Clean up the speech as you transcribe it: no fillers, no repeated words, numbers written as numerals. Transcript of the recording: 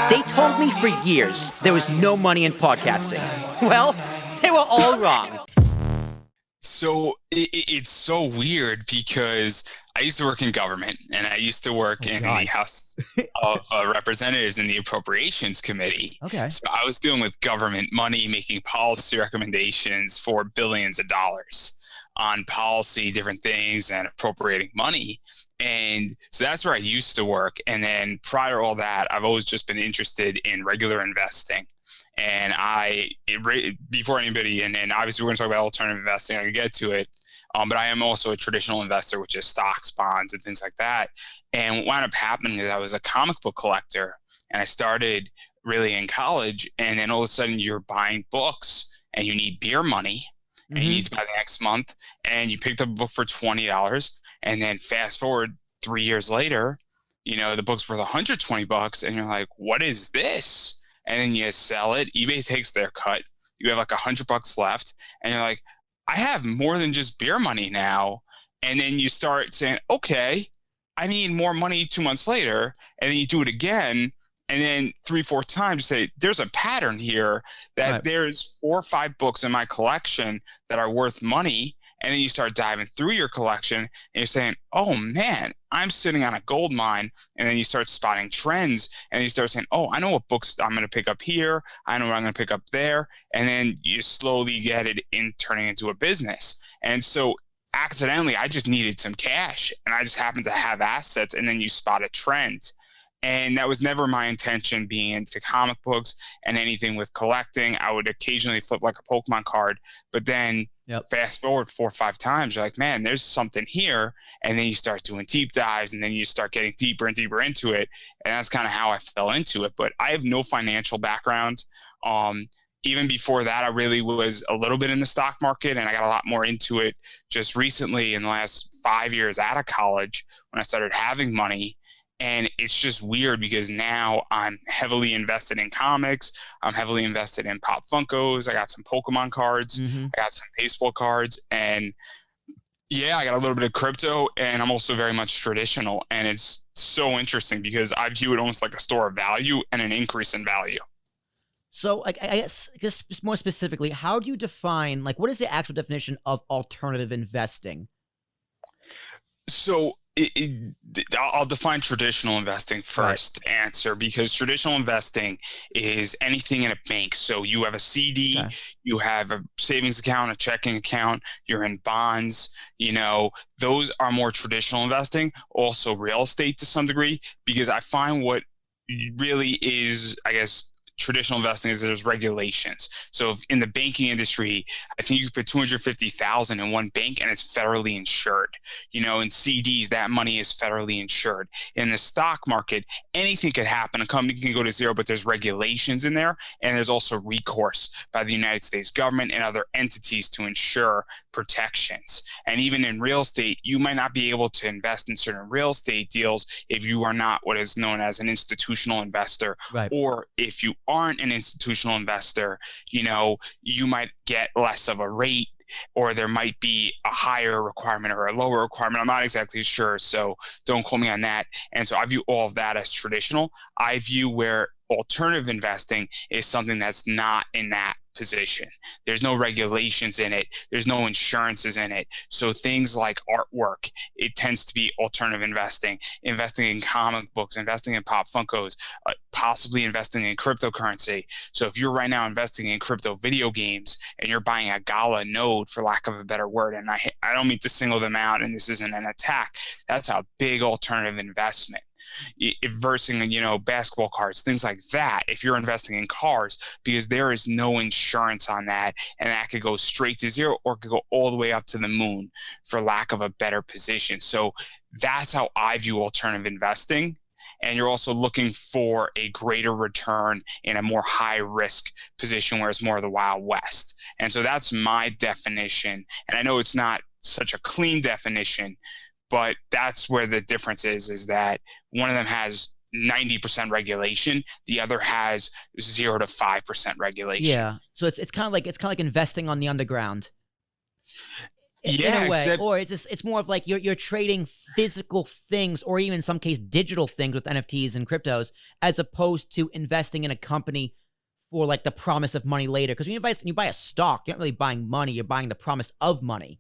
They told me for years there was no money in podcasting. Well, they were all wrong. So it's so weird because I used to work in government, and I used to work in the House of Representatives in the Appropriations Committee. Okay. So I was dealing with government money, making policy recommendations for billions of dollars on policy, different things, and appropriating money. And so that's where I used to work. And then prior to all that, I've always just been interested in regular investing. And before anybody, and obviously we're going to talk about alternative investing, I can get to it. But I am also a traditional investor, which is stocks, bonds, and things like that. And what wound up happening is I was a comic book collector, and I started really in college. And then all of a sudden you're buying books and you need beer money. And you need to buy the next month, and you picked up a book for $20, and then fast forward 3 years later, the book's worth $120, and you're like, what is this? And then you sell it. eBay takes their cut. You have like $100 left, and you're like, I have more than just beer money now. And then you start saying, okay, I need more money 2 months later, and then you do it again. And then 3-4 times you say, there's a pattern here that there's 4 or 5 books in my collection that are worth money. And then you start diving through your collection and you're saying, oh man, I'm sitting on a gold mine. And then you start spotting trends and you start saying, oh, I know what books I'm going to pick up here. I know what I'm going to pick up there. And then you slowly get it in turning into a business. And so accidentally, I just needed some cash and I just happened to have assets. And then you spot a trend. And that was never my intention, being into comic books and anything with collecting. I would occasionally flip like a Pokemon card, but then fast forward 4 or 5 times, you're like, man, there's something here. And then you start doing deep dives and then you start getting deeper and deeper into it. And that's kind of how I fell into it. But I have no financial background. Even before that, I really was a little bit in the stock market, and I got a lot more into it just recently in the last 5 years out of college when I started having money. And it's just weird because now I'm heavily invested in comics. I'm heavily invested in Pop Funkos. I got some Pokemon cards. I got some baseball cards. And yeah, I got a little bit of crypto, and I'm also very much traditional. And it's so interesting because I view it almost like a store of value and an increase in value. So I guess just more specifically, how do you define, like, what is the actual definition of alternative investing? So I'll define traditional investing first, answer, because traditional investing is anything in a bank. So you have a CD, you have a savings account, a checking account, you're in bonds, those are more traditional investing. Also real estate to some degree, because I find what really is, I guess, traditional investing is there's regulations. So if in the banking industry, I think you put $250,000 in one bank and it's federally insured. In CDs, that money is federally insured. In the stock market, anything could happen. A company can go to zero, but there's regulations in there. And there's also recourse by the United States government and other entities to ensure protections. And even in real estate, you might not be able to invest in certain real estate deals if you are not what is known as an institutional investor, or if you aren't an institutional investor, you might get less of a rate, or there might be a higher requirement or a lower requirement. I'm not exactly sure, so don't quote me on that. And so I view all of that as traditional. I view where alternative investing is something that's not in that position. There's no regulations in it. There's no insurances in it. So things like artwork, it tends to be alternative investing in comic books, investing in Pop Funkos, possibly investing in cryptocurrency. So if you're right now investing in crypto video games and you're buying a Gala node, for lack of a better word, and I don't mean to single them out, and this isn't an attack, that's a big alternative investment. Versus, basketball cards, things like that. If you're investing in cars, because there is no insurance on that, and that could go straight to zero or could go all the way up to the moon, for lack of a better position. So that's how I view alternative investing. And you're also looking for a greater return in a more high risk position where it's more of the Wild West. And so that's my definition. And I know it's not such a clean definition, but that's where the difference is that one of them has 90% regulation, the other has 0 to 5% regulation. Yeah. So it's kind of like investing on the underground. Yeah, in a way, except or it's more of like you're trading physical things, or even in some case digital things with NFTs and cryptos, as opposed to investing in a company for like the promise of money later. Because when you buy a stock, you're not really buying money; you're buying the promise of money.